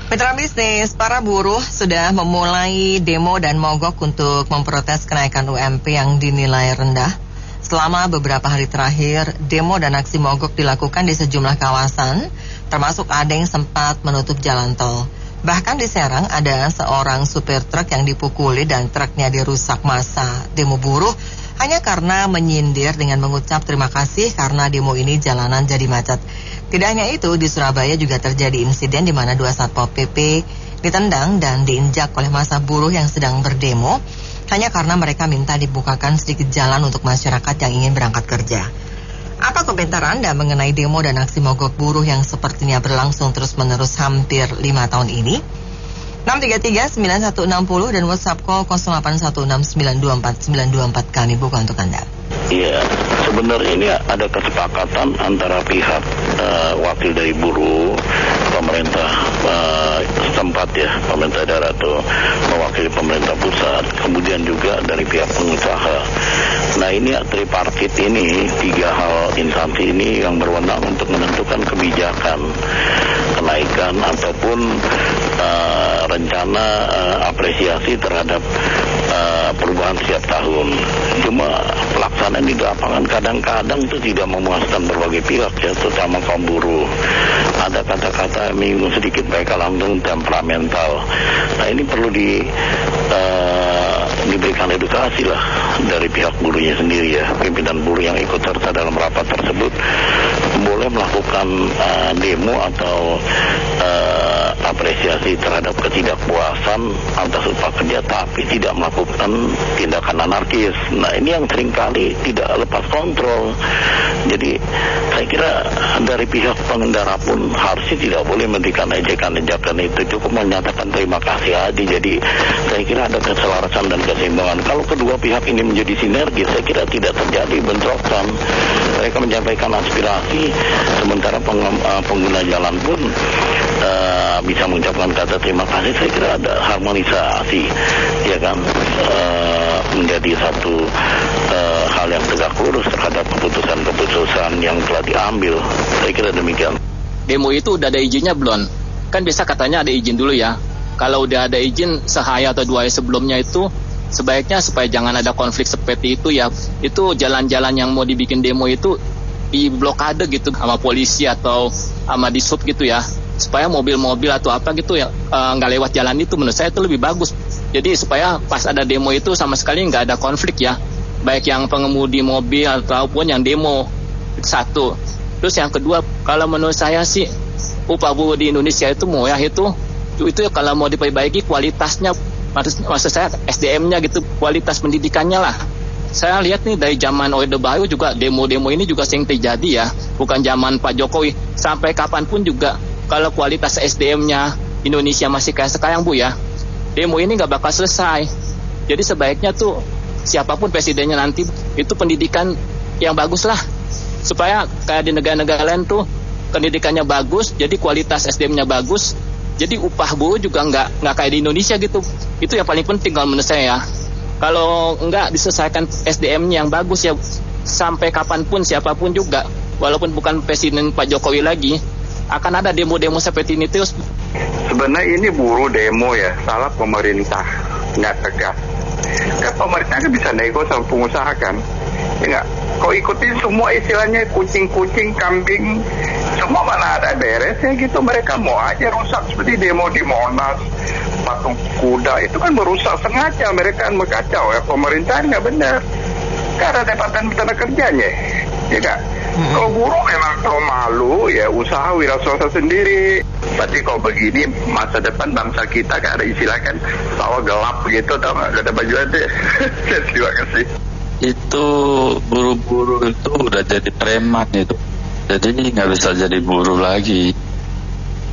Mitra bisnis, para buruh sudah memulai demo dan mogok untuk memprotes kenaikan UMP yang dinilai rendah. Selama beberapa hari terakhir, demo dan aksi mogok dilakukan di sejumlah kawasan, termasuk ada yang sempat menutup jalan tol. Bahkan di Serang ada seorang supir truk yang dipukuli dan truknya dirusak massa demo buruh hanya karena menyindir dengan mengucap terima kasih karena demo ini jalanan jadi macet. Tidak hanya itu, di Surabaya juga terjadi insiden di mana 2 Satpol PP ditendang dan diinjak oleh massa buruh yang sedang berdemo hanya karena mereka minta dibukakan sedikit jalan untuk masyarakat yang ingin berangkat kerja. Apa komentar Anda mengenai demo dan aksi mogok buruh yang sepertinya berlangsung terus-menerus hampir 5 tahun ini? 633-9160 dan WhatsApp call 0816924924 kami buka untuk Anda. Iya, sebenarnya ini ada kesepakatan antara pihak wakil dari buruh, pemerintah setempat ya, pemerintah daerah atau mewakili pemerintah pusat, kemudian juga dari pihak pengusaha. Nah ini tripartit ini, 3 hal instansi ini yang berwenang untuk menentukan kebijakan kenaikan ataupun rencana apresiasi terhadap perubahan setiap tahun. Cuma pelaksanaan di lapangan kadang-kadang itu tidak memuaskan berbagai pihak ya, terutama kaum buruh. Ada kata-kata yang menyinggung sedikit mereka langsung temperamental. Nah ini perlu diberikan edukasi lah dari pihak buruhnya sendiri ya. Pimpinan buruh yang ikut serta dalam rapat tersebut boleh melakukan demo atau apresiasi terhadap ketidakpuasan atas upah kerja, tapi tidak melakukan tindakan anarkis. Nah ini yang seringkali tidak lepas kontrol. Jadi saya kira dari pihak pengendara pun harusnya tidak boleh memberikan ejekan-ejekan itu, cukup menyatakan terima kasih aja. Jadi saya kira ada keselarasan dan keseimbangan. Kalau kedua pihak ini menjadi sinergi, saya kira tidak terjadi bentrokan. Mereka menyampaikan aspirasi, sementara pengguna jalan pun bisa mengucapkan kata terima kasih. Saya kira ada harmonisasi, ya kan, menjadi satu hal yang tegak lurus terhadap keputusan-keputusan yang telah diambil. Saya kira demikian. Demo itu udah ada izinnya belum? Kan biasa katanya ada izin dulu ya. Kalau udah ada izin sehari atau 2 hari sebelumnya itu sebaiknya supaya jangan ada konflik seperti itu ya. Itu jalan-jalan yang mau dibikin demo itu di blokade gitu sama polisi atau sama disub gitu ya, supaya mobil-mobil atau apa gitu ya nggak lewat jalan itu. Menurut saya itu lebih bagus. Jadi supaya pas ada demo itu sama sekali nggak ada konflik ya, baik yang pengemudi mobil ataupun yang demo. Satu. Terus yang kedua, kalau menurut saya sih upah buruh di Indonesia itu mau ya itu kalau mau diperbaiki kualitasnya, maksud saya SDM-nya gitu, kualitas pendidikannya lah. Saya lihat nih dari zaman Orde Baru juga demo-demo ini juga sering terjadi ya, bukan zaman Pak Jokowi. Sampai kapanpun juga kalau kualitas SDM-nya Indonesia masih kayak sekarang Bu ya, demo ini nggak bakal selesai. Jadi sebaiknya tuh siapapun presidennya nanti itu pendidikan yang bagus lah, supaya kayak di negara-negara lain tuh pendidikannya bagus, jadi kualitas SDM-nya bagus, jadi upah buruh juga nggak kayak di Indonesia gitu. Itu yang paling penting kalau menurut saya ya. Kalau nggak diselesaikan SDM-nya yang bagus ya, sampai kapanpun siapapun juga, walaupun bukan Presiden Pak Jokowi lagi, akan ada demo-demo seperti ini terus. Sebenarnya ini buruh demo ya, salah pemerintah, nggak tegas. Kan pemerintah kan bisa nego sama pengusaha kan, ya nggak? Kau ikutin semua istilahnya kucing-kucing, kambing, semua mana ada beresnya gitu. Mereka mau aja rusak seperti demo di Monas, patung kuda itu kan merusak sengaja, mereka kan mengacau ya. Pemerintahan nggak benar, karena Departemen Tenaga Kerjanya, ya nggak? Kalau buruh memang kalau malu ya usaha wira swasta sendiri. Tapi kalau begini masa depan bangsa kita kan ada istilah kan sawah gelap gitu, tau nggak? Gak ada baju aja. Terima kasih. Itu buruh-buruh itu udah jadi preman itu, jadi nggak bisa jadi buruh lagi.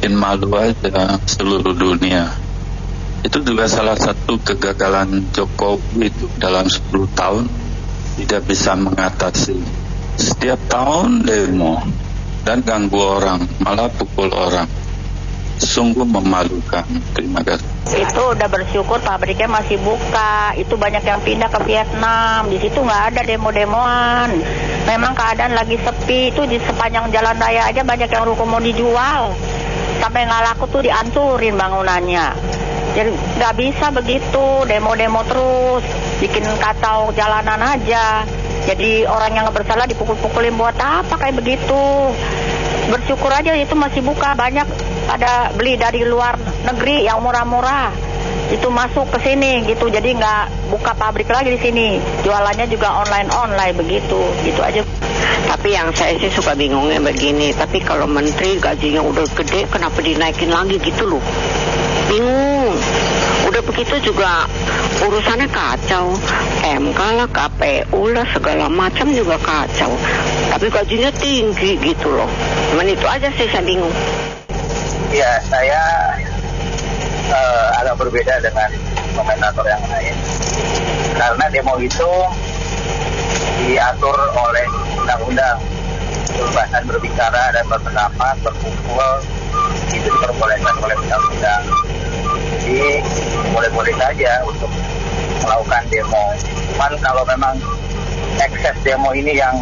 Bikin malu aja seluruh dunia. Itu juga salah satu kegagalan Jokowi itu dalam 10 tahun tidak bisa mengatasi. Setiap tahun demo dan ganggu orang, malah pukul orang. Sungguh memalukan. Terima kasih. Itu udah bersyukur pabriknya masih buka. Itu banyak yang pindah ke Vietnam. Di situ nggak ada demo-demoan. Memang keadaan lagi sepi. Itu di sepanjang jalan raya aja banyak yang ruko mau dijual. sampai nggak laku tuh dihancurin bangunannya. Jadi nggak bisa begitu, demo-demo terus, bikin kacau jalanan aja. Jadi orang yang nggak bersalah dipukul-pukulin buat apa kayak begitu. Bersyukur aja itu masih buka, banyak ada beli dari luar negeri yang murah-murah. Itu masuk ke sini gitu, jadi nggak buka pabrik lagi di sini. Jualannya juga online begitu, gitu aja. Tapi yang saya sih suka bingungnya begini, tapi kalau menteri gajinya udah gede, kenapa dinaikin lagi gitu loh? Bingung. Udah begitu juga urusannya kacau. MK lah, KPU lah, segala macam juga kacau. Tapi gajinya tinggi gitu loh. Cuman itu aja sih saya bingung. Ya, saya agak berbeda dengan komentator yang lain. Karena demo itu diatur oleh undang-undang. Kebebasan berbicara dan berpendapat, berkumpul, itu diperbolehkan oleh undang-undang. Jadi boleh-boleh saja untuk melakukan demo. Cuman kalau memang ekses demo ini yang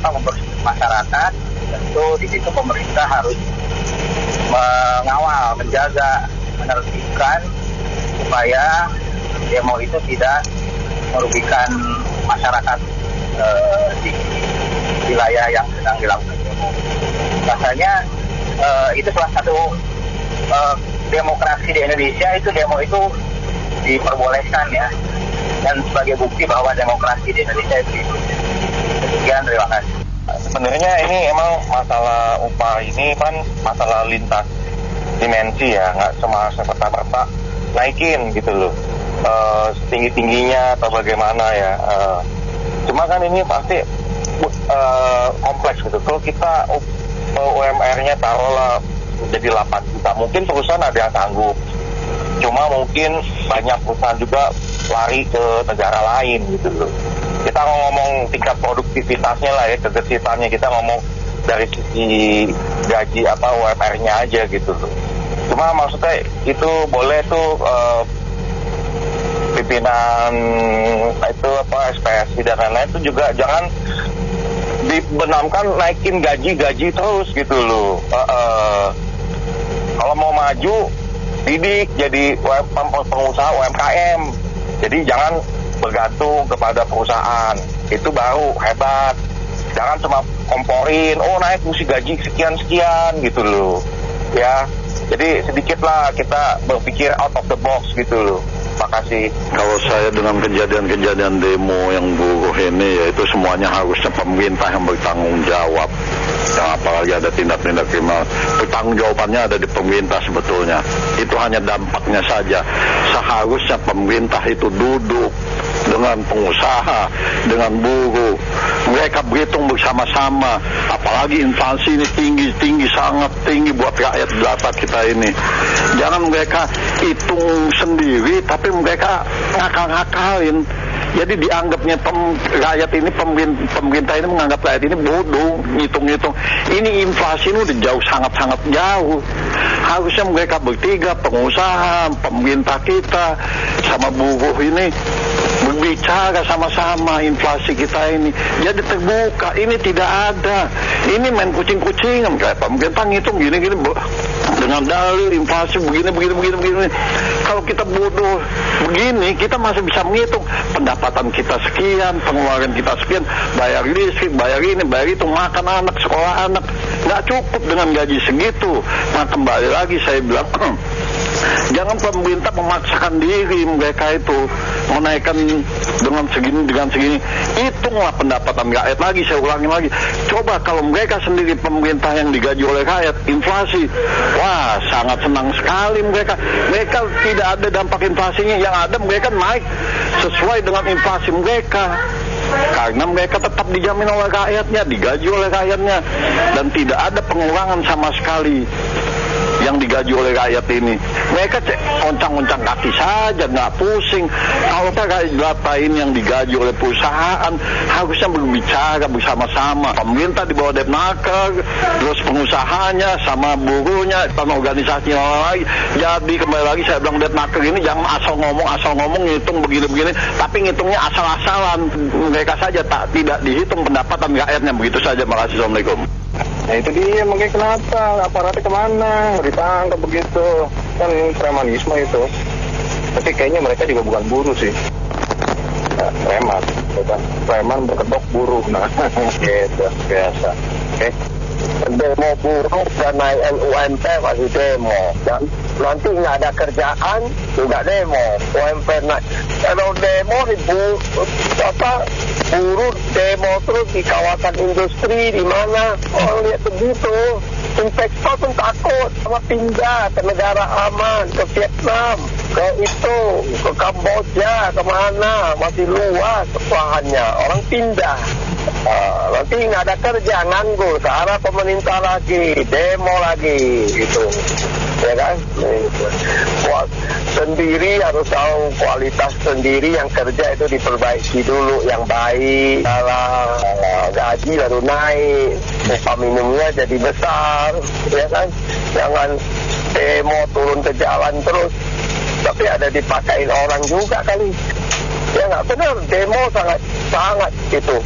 mempersulit masyarakat, tentu di situ pemerintah harus mengawal, menjaga, menertibkan supaya demo itu tidak merugikan masyarakat di wilayah yang sedang dilakukan demo. Rasanya itu salah satu demokrasi di Indonesia, itu demo itu diperbolehkan ya, dan sebagai bukti bahwa demokrasi di Indonesia itu. Sekian, terima kasih. Sebenarnya ini emang masalah upah ini kan masalah lintas dimensi ya, nggak cuma serta-merta naikin gitu loh, tinggi-tingginya atau bagaimana ya. Cuma kan ini pasti kompleks gitu. Kalau kita UMR-nya taruhlah jadi 8 juta, mungkin perusahaan ada yang sanggup. Cuma mungkin banyak perusahaan juga lari ke negara lain gitu loh. Kita ngomong tingkat produktivitasnya lah ya, kegesitannya, kita ngomong dari sisi gaji UMR-nya aja gitu loh. Cuma maksudnya itu boleh tuh pimpinan itu SPSI dan lain-lain itu juga jangan dibenamkan naikin gaji terus gitu loh. Kalau mau maju didik jadi pengusaha UMKM. Jadi jangan bergantung kepada perusahaan, itu baru hebat. Jangan cuma komporin, naik mesti gaji sekian gitu loh ya. Jadi sedikitlah kita berpikir out of the box gitu loh. Makasih. Kalau saya dengan kejadian-kejadian demo yang buruh ini, yaitu semuanya harusnya pemerintah yang bertanggung jawab. Yang apalagi ada tindak-tindak kriminal, bertanggung jawabannya ada di pemerintah sebetulnya. Itu hanya dampaknya saja. Seharusnya pemerintah itu duduk dengan pengusaha, dengan buruh. Mereka berhitung bersama-sama. Apalagi inflasi ini tinggi, sangat tinggi buat rakyat jelata kita ini. Jangan mereka hitung sendiri, tapi mereka ngakal-ngakalin. Jadi dianggapnya rakyat ini, pemerintah ini menganggap rakyat ini bodoh, ngitung-ngitung. Ini inflasi ini udah jauh, sangat-sangat jauh. Harusnya mereka bertiga, pengusaha, pemerintah kita, sama buruh ini berbicara sama-sama inflasi kita ini. Jadi terbuka, ini tidak ada. Ini main kucing-kucingan, kayak pemerintah ngitung gini-gini dengan dalil inflasi begini. Kalau kita bodoh begini, kita masih bisa menghitung pendapatan kita sekian, pengeluaran kita sekian, bayar listrik, bayar ini, bayar itu, makan anak, sekolah anak. Nggak cukup dengan gaji segitu. Nah, kembali lagi saya bilang, jangan pemerintah memaksakan diri mereka itu menaikkan dengan segini. Hitunglah pendapatan rakyat lagi, saya ulangi lagi. Coba kalau mereka sendiri pemerintah yang digaji oleh rakyat, inflasi, wah sangat senang sekali mereka. Mereka tidak ada dampak inflasinya, yang ada mereka naik sesuai dengan inflasi mereka. Karena mereka tetap dijamin oleh rakyatnya, digaji oleh rakyatnya, dan tidak ada pengurangan sama sekali yang digaji oleh rakyat ini. Mereka oncang-oncang kaki saja, nggak pusing. Kalau rakyat jelata ini yang digaji oleh perusahaan, harusnya berbicara bersama-sama. Pemerintah di bawah Depnaker, terus pengusahanya sama buruhnya, dan organisasinya lagi. Jadi kembali lagi saya bilang, Depnaker ini jangan asal ngomong ngitung begini-begini, tapi ngitungnya asal-asalan. Mereka saja tidak dihitung pendapatan rakyatnya. Begitu saja. Makasih. Assalamualaikum. Nah itu dia, makanya kenapa aparatnya kemana, ditangkap begitu, kan premanisme itu. Tapi kayaknya mereka juga bukan buruh sih, nah, preman, bukan preman berkedok buruh, nah gitu biasa. Oke. Demo buruh dan naik UMP masih demo, dan nanti nggak ada kerjaan juga demo. UMP naik, kalau demo buruh demo terus di kawasan industri di mana, lihat begitu. Investor pun takut, sama pindah ke negara aman, ke Vietnam, ke Kamboja, kemana, masih luas lahannya, orang pindah. Nanti nggak ada kerja, nganggur, ke arah pemerintah lagi, demo lagi, gitu. Ya kan? Sendiri harus tahu kualitas sendiri, yang kerja itu diperbaiki dulu, yang baik, gaji baru naik, upah minimumnya jadi besar, ya kan? Jangan demo turun ke jalan terus, tapi ada dipakai orang juga kali. Ya nggak benar, demo sangat gitu.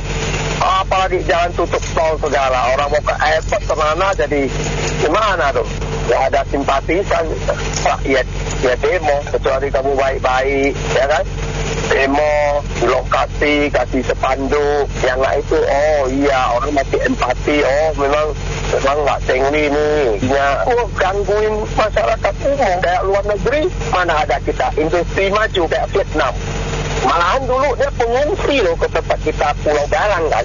Apalagi jalan tutup tol segala, orang mau ke airport kemana, jadi gimana tuh? Ya ada simpatisan rakyat, ya demo, kecuali kamu baik-baik, ya kan? Demo di lokasi, kasih spanduk, yang nggak itu, oh iya orang masih empati, oh memang nggak cengli nih, ya, gangguin masyarakat umum kayak luar negeri, mana ada kita industri maju kayak Vietnam. Malahan dulu dia pengungsi loh ke tempat kita Pulau Galang kan.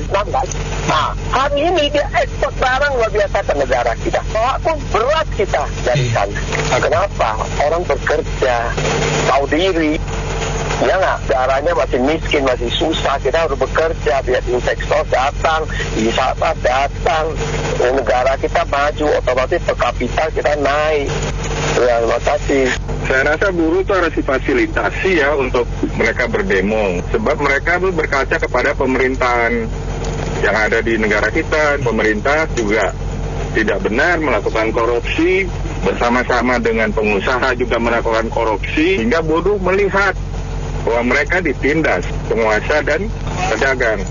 Nah, hari ini dia ekspor barang luar biasa ke negara kita. Walaupun berat kita dari sana. Nah, kenapa? Orang bekerja, tahu diri. Ya nggak, darahnya masih miskin, masih susah. Kita harus bekerja biar investor datang, wisata datang. Negara kita maju, otomatis per kapita kita naik. Ya, terima kasih. Saya rasa buruh itu harus difasilitasi ya untuk mereka berdemo. Sebab mereka tuh berkaca kepada pemerintahan yang ada di negara kita. Pemerintah juga tidak benar melakukan korupsi, bersama-sama dengan pengusaha juga melakukan korupsi, hingga buruh melihat bahwa mereka ditindas penguasa dan pedagang.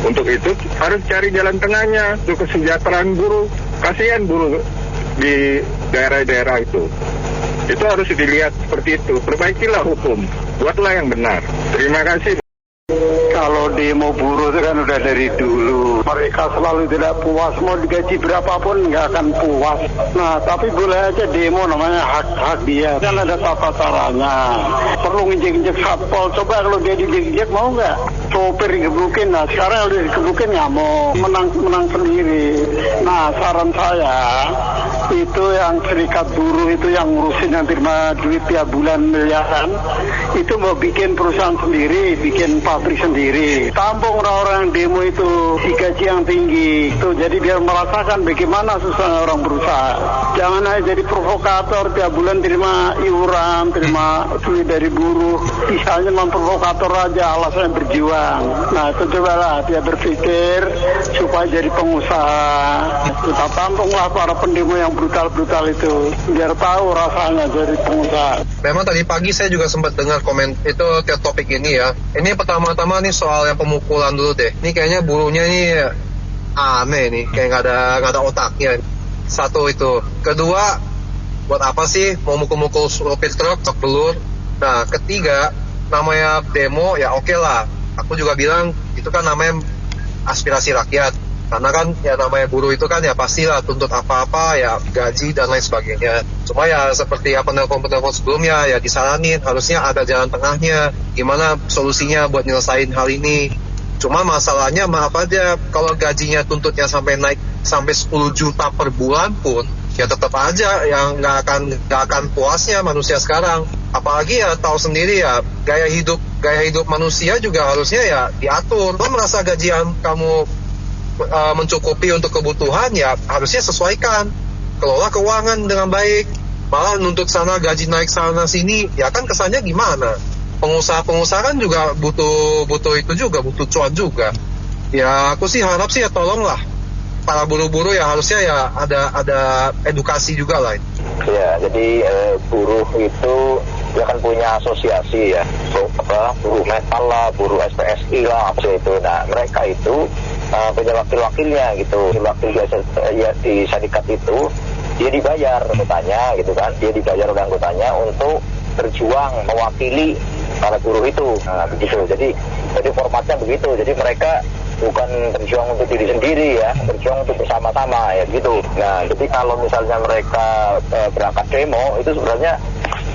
Untuk itu harus cari jalan tengahnya untuk kesejahteraan buruh. Kasihan buruh di daerah-daerah itu. Itu harus dilihat seperti itu. Perbaikilah hukum, buatlah yang benar. Terima kasih. Kalau demo buruh itu kan udah dari dulu. Mereka selalu tidak puas, mau digaji berapapun nggak akan puas. Nah, tapi boleh aja demo, namanya hak-hak dia. Kan ada tata caranya. Perlu nginjek-injek satpol. Coba kalau dia diinjek mau nggak? Sopir digebukin. Nah, sekarang udah digebukin nggak mau. Menang sendiri. Nah, saran saya itu yang serikat buruh itu yang ngurusin, yang terima duit tiap bulan miliaran, itu mau bikin perusahaan sendiri, bikin pabrik sendiri, tampung orang-orang demo itu digaji yang tinggi itu, jadi biar merasakan bagaimana susahnya orang berusaha. Jangan aja jadi provokator, tiap bulan terima iuran, terima duit dari buruh, misalnya memprovokator aja alasannya berjuang. Nah itu cobalah dia berpikir supaya jadi pengusaha. Kita tampunglah para pendemo yang brutal-brutal itu, biar tahu rasanya jadi pengusaha. Memang tadi pagi saya juga sempat dengar komen itu topik ini ya. Ini pertama-tama nih soal yang pemukulan dulu deh. Ini kayaknya buruhnya nih aneh nih, kayak nggak ada otaknya. Satu itu. Kedua, buat apa sih mau mukul-mukul supir truk, cok belur? Nah, ketiga, namanya demo ya oke lah. Aku juga bilang itu kan namanya aspirasi rakyat. Karena kan ya namanya buruh itu kan ya pastilah tuntut apa-apa ya gaji dan lain sebagainya. Cuma ya seperti apa penelpon-penelpon sebelumnya ya disaranin harusnya ada jalan tengahnya. Gimana solusinya buat nyelesain hal ini. Cuma masalahnya maaf aja kalau gajinya tuntutnya sampai naik sampai 10 juta per bulan pun ya tetap aja yang nggak akan puasnya manusia sekarang. Apalagi ya tahu sendiri ya gaya hidup manusia juga harusnya ya diatur. Kalau merasa gajian kamu mencukupi untuk kebutuhan ya harusnya sesuaikan, kelola keuangan dengan baik. Malah nuntut sana gaji naik sana sini ya kan kesannya gimana. Pengusaha kan juga butuh itu juga, butuh cuan juga. Ya aku sih harap sih ya tolonglah para buruh-buruh ya harusnya ya ada edukasi juga lah. Ya, jadi buruh itu dia kan punya asosiasi ya, buruh metal lah, buruh SPSI lah, apa itu. Nah, mereka itu punya wakil-wakilnya gitu. Wakil di syarikat itu dia dibayar anggotanya gitu kan, dia dibayar oleh anggotanya untuk berjuang mewakili para buruh itu. Nah begitu, jadi formatnya begitu. Jadi mereka bukan berjuang untuk diri sendiri ya, berjuang untuk bersama-sama ya gitu. Nah jadi kalau misalnya mereka berangkat demo itu sebenarnya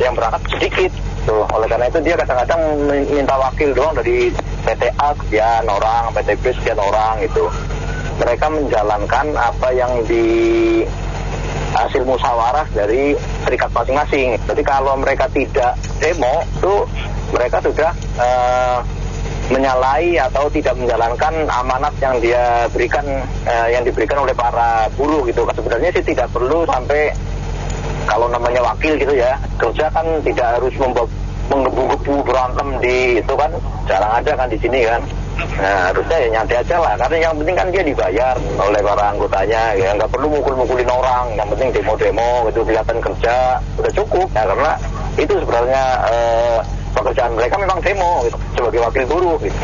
yang berangkat sedikit tuh. Oleh karena itu dia kadang-kadang minta wakil doang dari PT A sekian orang, PT B sekian orang gitu. Mereka menjalankan apa yang di hasil musyawarah dari serikat masing-masing. Jadi kalau mereka tidak demo itu mereka sudah menyalahi atau tidak menjalankan amanat yang dia berikan, yang diberikan oleh para buruh gitu. Sebenarnya sih tidak perlu sampai, kalau namanya wakil gitu ya, kerja kan tidak harus menggebu-gebu berantem di itu kan, jarang ada kan di sini kan. Nah harusnya ya nyantai aja lah, karena yang penting kan dia dibayar oleh para anggotanya ya, nggak perlu mukul-mukulin orang, yang penting demo-demo gitu, kelihatan kerja udah cukup ya, karena itu sebenarnya pekerjaan mereka memang demo gitu, sebagai wakil buruh gitu.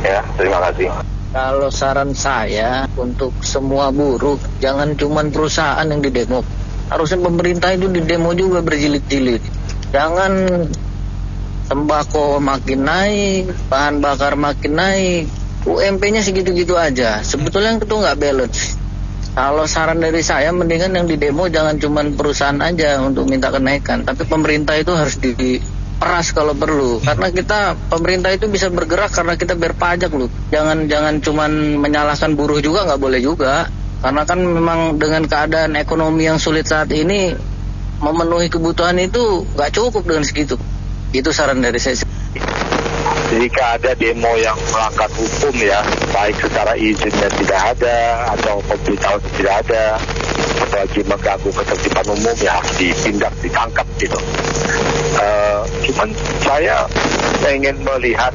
Ya, terima kasih. Kalau saran saya untuk semua buruh, jangan cuma perusahaan yang didemo, harusnya pemerintah itu didemo juga berjilid-jilid. Jangan sembako makin naik, bahan bakar makin naik, UMP-nya segitu-gitu aja. Sebetulnya itu nggak balance. Kalau saran dari saya, mendingan yang didemo jangan cuma perusahaan aja untuk minta kenaikan, tapi pemerintah itu harus diperas kalau perlu. Karena pemerintah itu bisa bergerak karena kita bayar pajak loh. Jangan cuma menyalahkan buruh juga, nggak boleh juga. Karena kan memang dengan keadaan ekonomi yang sulit saat ini, memenuhi kebutuhan itu nggak cukup dengan segitu. Itu saran dari saya. Jika ada demo yang melanggar hukum ya, baik secara izinnya tidak ada atau pemberitahuan tidak ada, apalagi mengganggu ketertiban umum, ya harus ditindak, ditangkap gitu. Cuman saya ingin melihat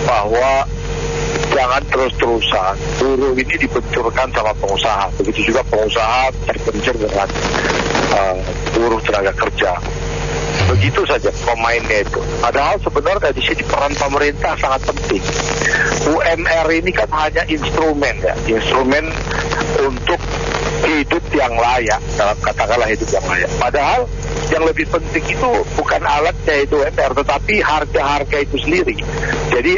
bahwa jangan terus-terusan buruh ini dibenturkan sama pengusaha. Begitu juga pengusaha terbentur dengan buruh tenaga kerja. Begitu saja pemainnya itu. Padahal sebenarnya di sini peran pemerintah sangat penting. UMR ini kan hanya instrumen ya, instrumen untuk hidup yang layak, dalam katakanlah hidup yang layak. Padahal yang lebih penting itu bukan alatnya itu UMR, tetapi harga-harga itu sendiri. Jadi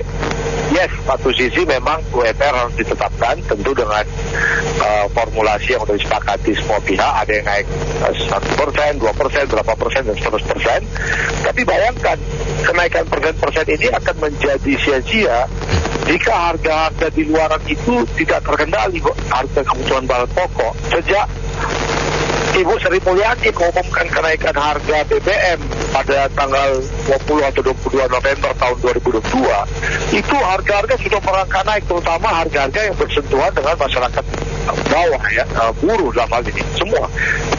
yes, satu sisi memang UMR harus ditetapkan, tentu dengan formulasi yang sudah disepakati semua pihak. Ada yang naik 1%, 2%, berapa persen, dan 100%. Tapi bayangkan, kenaikan persen ini akan menjadi sia-sia jika harga-harga di luaran itu tidak terkendali kok, harga kebutuhan bahan pokok. Sejak Ibu Sri Mulyani mengumumkan kenaikan harga BBM pada tanggal 20 atau 22 November tahun 2022, itu harga-harga sudah merangkak naik, terutama harga-harga yang bersentuhan dengan masyarakat bawah ya, buruh dalam hal ini. Semua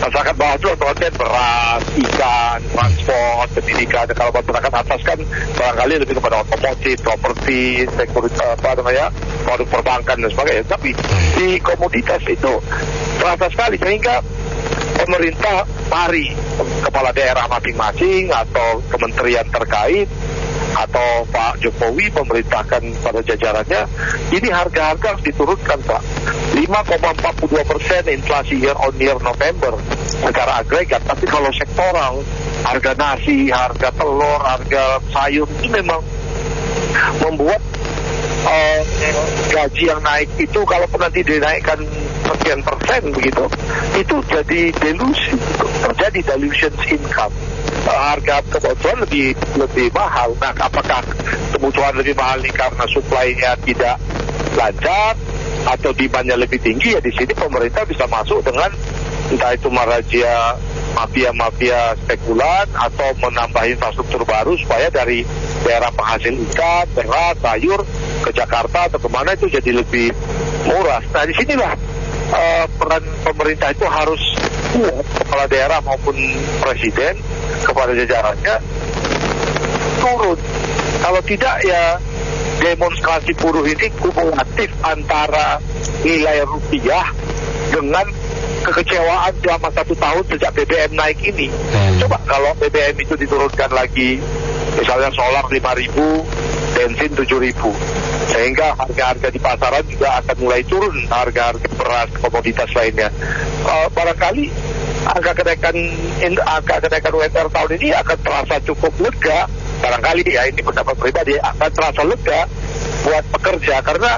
masyarakat bawah itu otomatis beras, ikan, transport, pendidikan. Kalau masyarakat atas kan barangkali lebih kepada otomotif, properti, sekuritas, produk perbankan dan sebagainya. Tapi di komoditas itu terasa sekali, sehingga pemerintah mari kepala daerah masing-masing atau kementerian terkait atau Pak Jokowi memerintahkan pada jajarannya, ini harga-harga harus diturunkan Pak. 5,42% inflasi year on year November secara agregat, tapi kalau sektoral, harga nasi, harga telur, harga sayur itu memang membuat gaji yang naik itu kalau nanti dinaikkan sekian persen begitu, itu jadi delusi, terjadi dilution income. Harga kebutuhan lebih mahal. Nah, apakah kebutuhan lebih mahal ini karena supply-nya tidak lancar atau demand-nya lebih tinggi? Ya di sini pemerintah bisa masuk dengan entah itu merazia mafia-mafia spekulan atau menambah infrastruktur baru supaya dari daerah penghasil ikan, beras, sayur ke Jakarta atau kemana itu jadi lebih murah. Nah disinilah peran pemerintah itu harus kepala daerah maupun presiden kepada jajarannya turun. Kalau tidak ya demonstrasi buruh ini kumulatif antara nilai rupiah dengan kekecewaan selama 1 tahun sejak BBM naik ini. Coba kalau BBM itu diturunkan lagi, misalnya solar 5.000, bensin 7.000, sehingga harga-harga di pasaran juga akan mulai turun, harga-harga beras, komoditas lainnya. Barangkali angka kenaikan UMR tahun ini akan terasa cukup lega, barangkali ya, ini pendapat pribadi, akan terasa lega buat pekerja karena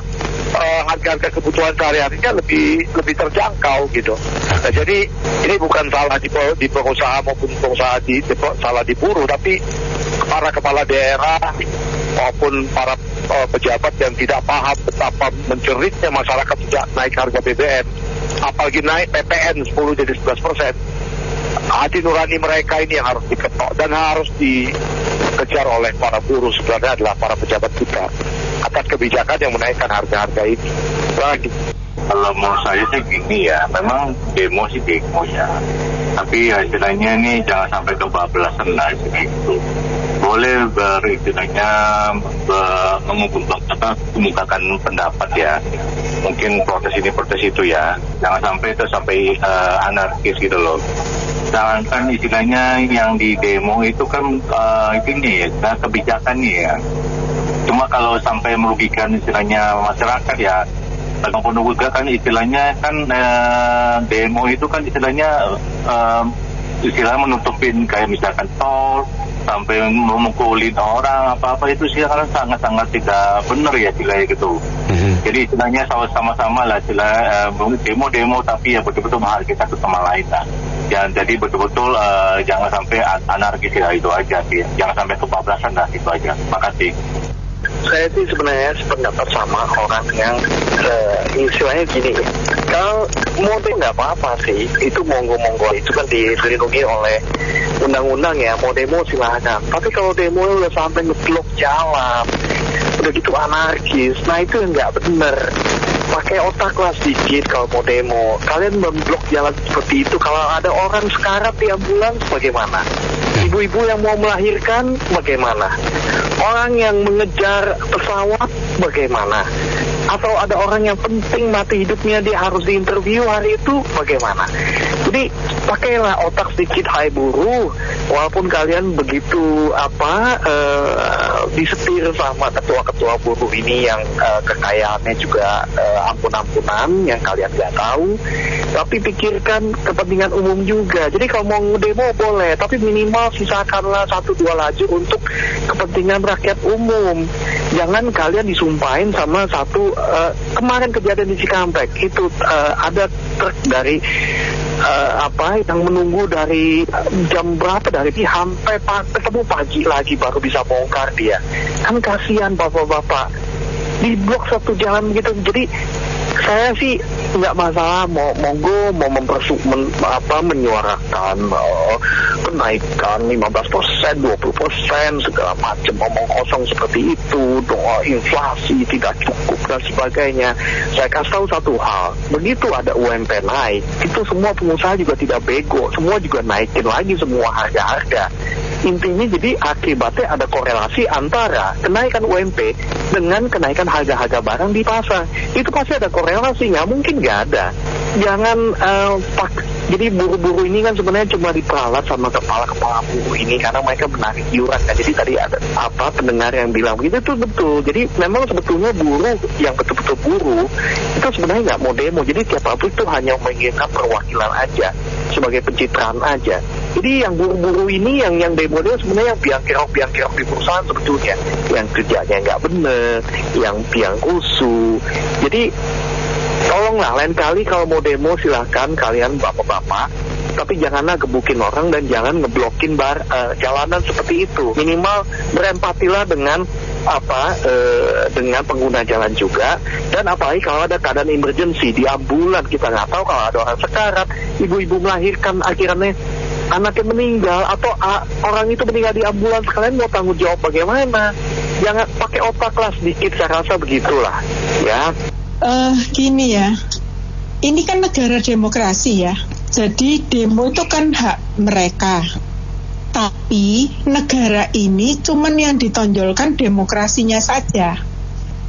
harga-harga kebutuhan sehari-harinya lebih terjangkau gitu. Nah, jadi ini bukan salah di pengusaha maupun pengusaha salah di buruh, tapi para kepala daerah maupun para pejabat yang tidak paham betapa menceritnya masyarakat sejak naik harga BBM, apalagi naik PPN 10 jadi 11%. Hati nurani mereka ini yang harus diketok dan harus dikejar oleh para buruh, sebenarnya adalah para pejabat kita atas kebijakan yang menaikkan harga-harga ini. Lagi. Kalau mau saya sih gini ya, memang demo sih demo ya, tapi istilahnya ini jangan sampai kebablasan lah gitu. Boleh beristilahnya mengemukakan pendapat ya, mungkin protes ini protes itu ya, jangan sampai anarkis gitu loh. Sedangkan istilahnya yang di demo itu kan ini ya, kebijakannya ya. Cuma kalau sampai merugikan istilahnya masyarakat ya, maupun juga kan istilahnya kan demo itu kan istilahnya menutupin kayak misalkan tol, sampai memukulin orang apa-apa, itu sih kan sangat-sangat tidak benar ya istilahnya gitu. Jadi istilahnya sama-sama lah demo-demo, tapi ya betul-betul menghargai satu sama lain lah. Jadi betul-betul jangan sampai anarkis ya, itu aja sih. Jangan sampai kebablasan lah, itu aja. Makasih. Saya sih sebenarnya sependapat sama orang yang istilahnya gini, kalau mau demo nggak apa-apa sih, itu monggo-monggo, itu kan dilindungi oleh undang-undang ya, mau demo silahkan. Tapi kalau demo udah sampai ngeblok jalan, udah gitu anarkis, nah itu nggak bener. Pakai otak lah sedikit kalau mau demo. Kalian memblok jalan seperti itu, kalau ada orang sekarat di ambulans bagaimana? Ibu-ibu yang mau melahirkan bagaimana? Orang yang mengejar pesawat bagaimana? Atau ada orang yang penting mati hidupnya dia harus diinterview hari itu bagaimana? Jadi pakailah otak sedikit, hai buruh. Walaupun kalian begitu disetir sama ketua-ketua buruh ini yang kekayaannya juga ampun-ampunan yang kalian nggak tahu, tapi pikirkan kepentingan umum juga. Jadi kalau mau demo boleh, tapi minimal sisakanlah 1-2 lajur untuk kepentingan rakyat umum. Jangan kalian disumpahin sama satu kemarin kejadian di Cikampek itu ada truk dari yang menunggu dari jam berapa, dari sampai ketemu pagi lagi baru bisa bongkar dia. Kan kasihan bapak-bapak di blok satu jalan gitu. Jadi saya sih nggak masalah, monggo mau menyuarakan kenaikan 15%, 20% segala macam, ngomong kosong seperti itu, doa inflasi tidak cukup dan sebagainya. Saya kasih tahu satu hal, begitu ada UMP naik, itu semua pengusaha juga tidak bego, semua juga naikin lagi semua harga-harga. Intinya jadi akibatnya ada korelasi antara kenaikan UMP dengan kenaikan harga-harga barang di pasar. Itu pasti ada korelasi, nggak mungkin nggak ada. Jangan jadi buruh-buruh ini kan sebenarnya cuma diperalat sama kepala-kepala buruh ini karena mereka menarik iuran kan. Jadi tadi ada pendengar yang bilang begitu, itu betul. Jadi memang sebetulnya buruh yang betul-betul buruh itu sebenarnya nggak mau demo. Jadi tiap pabrik itu hanya menginginkan perwakilan aja, sebagai pencitraan aja. Jadi yang buruh-buruh ini yang demo dia sebenarnya yang biang-kerok di perusahaan sebetulnya, yang kerjanya nggak bener, yang biang rusuh. Jadi tolonglah lain kali kalau mau demo silahkan kalian bapak-bapak, tapi janganlah gebukin orang dan jangan ngeblokin jalanan seperti itu. Minimal berempatilah dengan dengan pengguna jalan juga. Dan apalagi kalau ada keadaan emergency di ambulan, kita nggak tahu kalau ada orang sekarat, ibu-ibu melahirkan akhirnya anaknya meninggal atau orang itu meninggal di ambulans, kalian mau tanggung jawab bagaimana? Jangan pakai otak lah sedikit, saya rasa begitulah ya. Gini ya, ini kan negara demokrasi ya, jadi demo itu kan hak mereka. Tapi negara ini cuman yang ditonjolkan demokrasinya saja,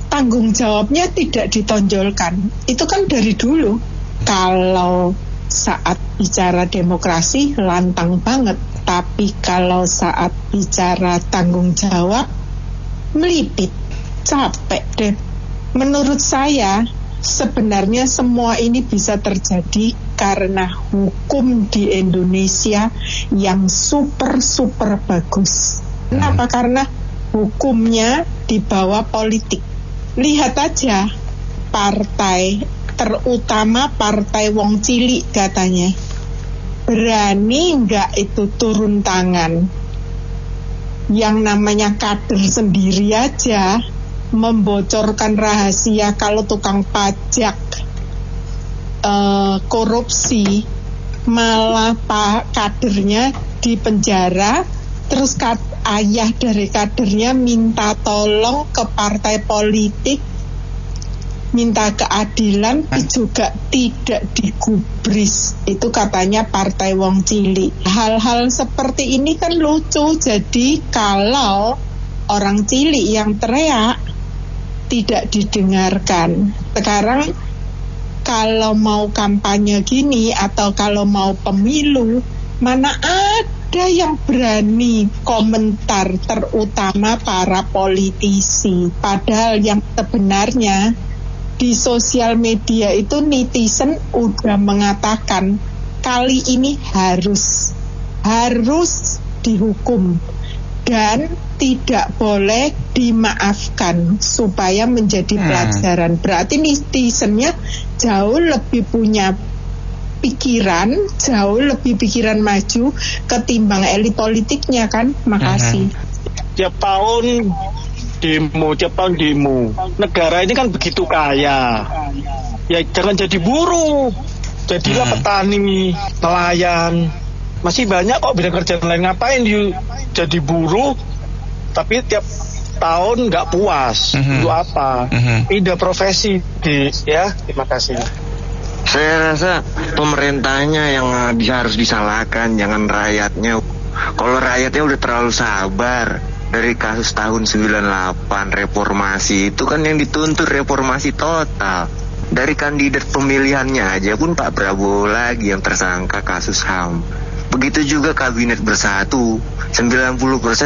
tanggung jawabnya tidak ditonjolkan. Itu kan dari dulu. Kalau saat bicara demokrasi lantang banget, tapi kalau saat bicara tanggung jawab melipit, capek deh. Menurut saya, sebenarnya semua ini bisa terjadi karena hukum di Indonesia yang super bagus. Kenapa? Karena hukumnya di bawah politik. Lihat aja partai, terutama partai wong cilik katanya, berani nggak itu turun tangan? Yang namanya kader sendiri aja membocorkan rahasia kalau tukang pajak korupsi, malah pak kadernya di penjara. Terus ayah dari kadernya minta tolong ke partai politik, minta keadilan, juga tidak digubris. Itu katanya partai wong cilik. Hal-hal seperti ini kan lucu. Jadi kalau orang cilik yang teriak tidak didengarkan. Sekarang kalau mau kampanye gini atau kalau mau pemilu, mana ada yang berani komentar, terutama para politisi. Padahal yang sebenarnya di sosial media itu netizen udah mengatakan kali ini harus dihukum dan tidak boleh dimaafkan supaya menjadi pelajaran. Berarti netizennya jauh lebih punya pikiran, jauh lebih pikiran maju ketimbang elit politiknya kan. Makasih. Tiap tahun demo. Negara ini kan begitu kaya. Ya jangan jadi buruh. Jadilah petani, nelayan. Masih banyak kok bidang kerjaan lain. Ngapain jadi buruh tapi tiap tahun nggak puas? Itu apa? Pindah profesi ya. Terima kasih. Saya rasa pemerintahnya yang harus disalahkan, jangan rakyatnya. Kalau rakyatnya udah terlalu sabar dari kasus tahun 98 reformasi, itu kan yang dituntut reformasi total. Dari kandidat pemilihannya aja pun Pak Prabowo lagi yang tersangka kasus HAM. Begitu juga kabinet bersatu, 90%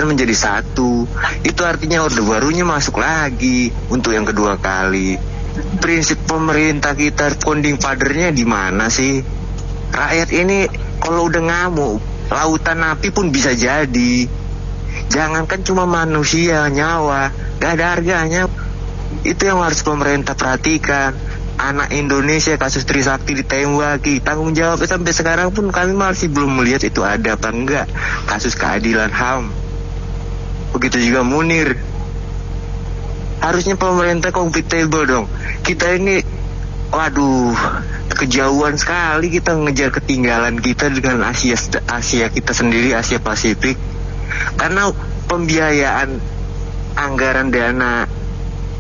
menjadi satu. Itu artinya Orde Barunya masuk lagi untuk yang kedua kali. Prinsip pemerintah kita, founding fathernya di mana sih? Rakyat ini kalau udah ngamuk, lautan api pun bisa jadi. Jangankan cuma manusia, nyawa, gak ada harganya. Itu yang harus pemerintah perhatikan. Anak Indonesia kasus Trisakti ditembaki, tanggung jawab sampai sekarang pun kami masih belum melihat itu ada apa enggak. Kasus keadilan HAM, begitu juga Munir. Harusnya pemerintah kompatibel dong. Kita ini, waduh, kejauhan sekali kita ngejar ketinggalan kita dengan Asia kita sendiri, Asia Pasifik. Karena pembiayaan anggaran dana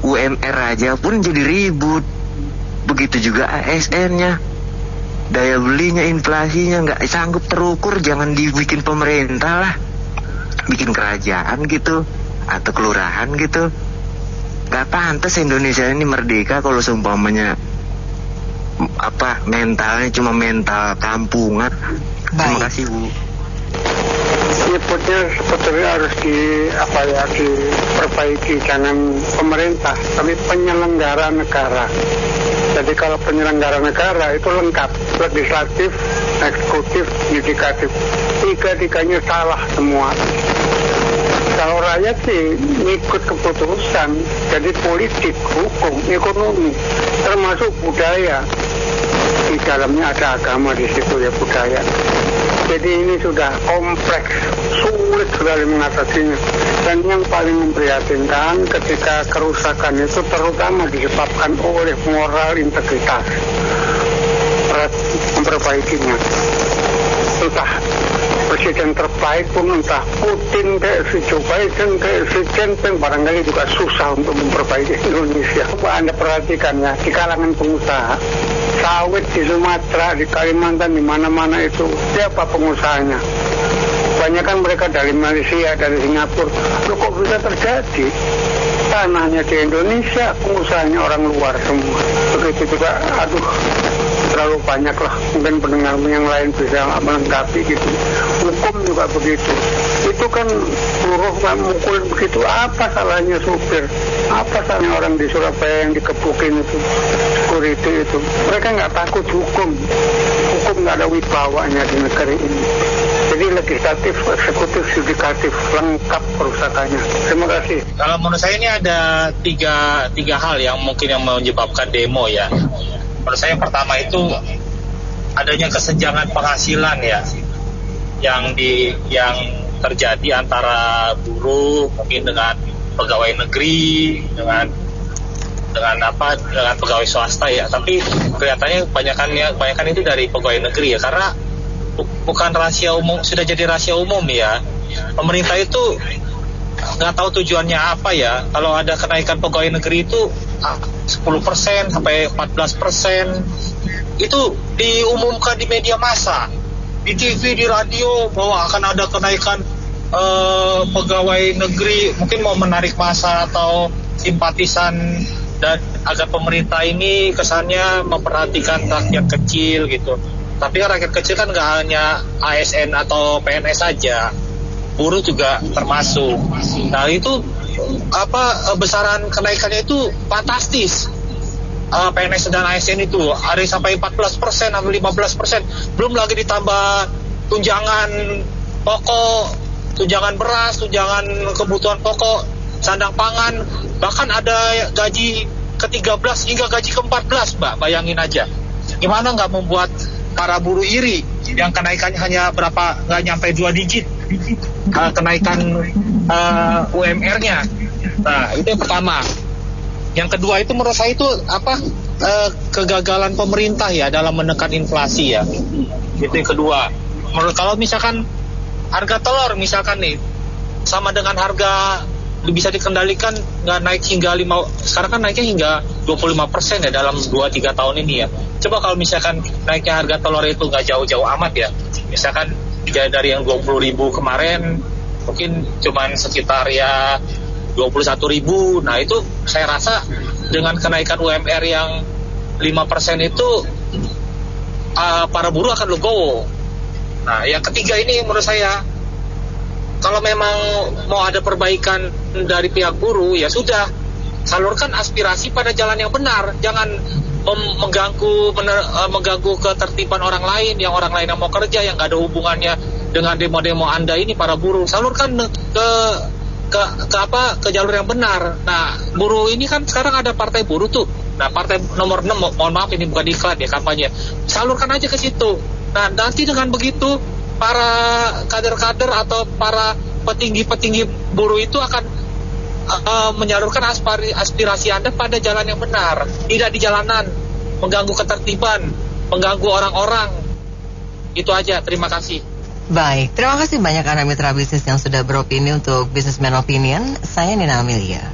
UMR aja pun jadi ribut. Begitu juga ASN-nya, daya belinya, inflasinya nggak sanggup terukur. Jangan dibikin pemerintah lah, bikin kerajaan gitu atau kelurahan gitu. Gak pantas Indonesia ini merdeka kalau seumpamanya mentalnya cuma mental kampungan. Terima kasih Bu. Nyebutnya sebetulnya harus diperbaiki, jangan pemerintah tapi penyelenggara negara. Jadi kalau penyelenggara negara itu lengkap, legislatif, eksekutif, yudikatif, tiga-tiganya salah semua. Kalau rakyat sih ngikut keputusan, jadi politik, hukum, ekonomi, termasuk budaya. Di dalamnya ada agama di situ ya, budaya. Jadi ini sudah kompleks, sulit sekali mengatasinya. Dan yang paling memprihatinkan ketika kerusakan itu terutama disebabkan oleh moral integritas. Memperbaikinya. Entah presiden terbaik pun, entah Putin kayak si Joe Biden kayak si Jinping, barangkali juga susah untuk memperbaiki Indonesia. Coba Anda perhatikan ya, di kalangan pengusaha sawit di Sumatera, di Kalimantan, di mana-mana itu siapa pengusahanya? Banyak kan mereka dari Malaysia, dari Singapura. Loh kok bisa terjadi? Tanahnya di Indonesia, pengusahanya orang luar semua. Begitu juga, terlalu banyak lah. Mungkin pendengar yang lain bisa melengkapi gitu. Hukum juga begitu. Itu kan buruh kan mukul begitu, apa salahnya supir? Apa sama orang di Surabaya yang dikepukin itu, security itu? Mereka nggak takut hukum. Hukum nggak ada wibawanya di negeri ini. Jadi legislatif, eksekutif, yudikatif lengkap perusahaannya. Terima kasih. Kalau menurut saya ini ada tiga hal yang mungkin yang menyebabkan demo ya. Menurut saya yang pertama itu adanya kesenjangan penghasilan ya, yang terjadi antara buruh mungkin dengan pegawai negeri dengan pegawai swasta ya. Tapi kelihatannya kebanyakan itu dari pegawai negeri ya, karena bukan rahasia umum, sudah jadi rahasia umum ya. Pemerintah itu nggak tahu tujuannya apa ya. Kalau ada kenaikan pegawai negeri itu 10% sampai 14%, itu diumumkan di media massa, di TV, di radio, bahwa akan ada kenaikan pegawai negeri, mungkin mau menarik massa atau simpatisan, dan agar pemerintah ini kesannya memperhatikan rakyat kecil gitu. Tapi rakyat kecil kan nggak hanya ASN atau PNS saja, buruh juga termasuk. Nah itu besaran kenaikannya itu fantastis. PNS dan ASN itu ada sampai 14% atau 15%. Belum lagi ditambah tunjangan pokok, tunjangan beras, tunjangan kebutuhan pokok, sandang pangan, bahkan ada gaji ke-13 hingga gaji ke-14, Mbak. Bayangin aja. Gimana nggak membuat para buruh iri yang kenaikannya hanya berapa, nggak nyampe 2 digit kenaikan UMR-nya. Nah itu yang pertama. Yang kedua itu menurut saya itu kegagalan pemerintah ya dalam menekan inflasi ya. Itu yang kedua. Kalau misalkan harga telur misalkan nih sama dengan harga bisa dikendalikan, nggak naik hingga sekarang kan naiknya hingga 25% ya dalam 2-3 tahun ini ya. Coba kalau misalkan naiknya harga telur itu nggak jauh-jauh amat ya, misalkan dari yang 20.000 kemarin mungkin cuman sekitar ya 21.000. Nah itu saya rasa dengan kenaikan UMR yang 5% itu para buruh akan legowo. Nah yang ketiga ini menurut saya, kalau memang mau ada perbaikan dari pihak buruh, ya sudah, salurkan aspirasi pada jalan yang benar. Jangan mengganggu ketertiban orang lain yang mau kerja, yang nggak ada hubungannya dengan demo-demo Anda ini para buruh. Salurkan ke jalur yang benar. Nah, buruh ini kan sekarang ada partai buruh tuh. Nah, partai nomor 6, mohon maaf ini bukan iklan ya, kampanye. Salurkan aja ke situ. Nah, nanti dengan begitu para kader-kader atau para petinggi-petinggi buruh itu akan menyalurkan aspirasi Anda pada jalan yang benar, tidak di jalanan, mengganggu ketertiban, mengganggu orang-orang. Itu aja, terima kasih. Baik, terima kasih banyak Anda mitra bisnis yang sudah beropini untuk Businessman Opinion. Saya Nina Amelia.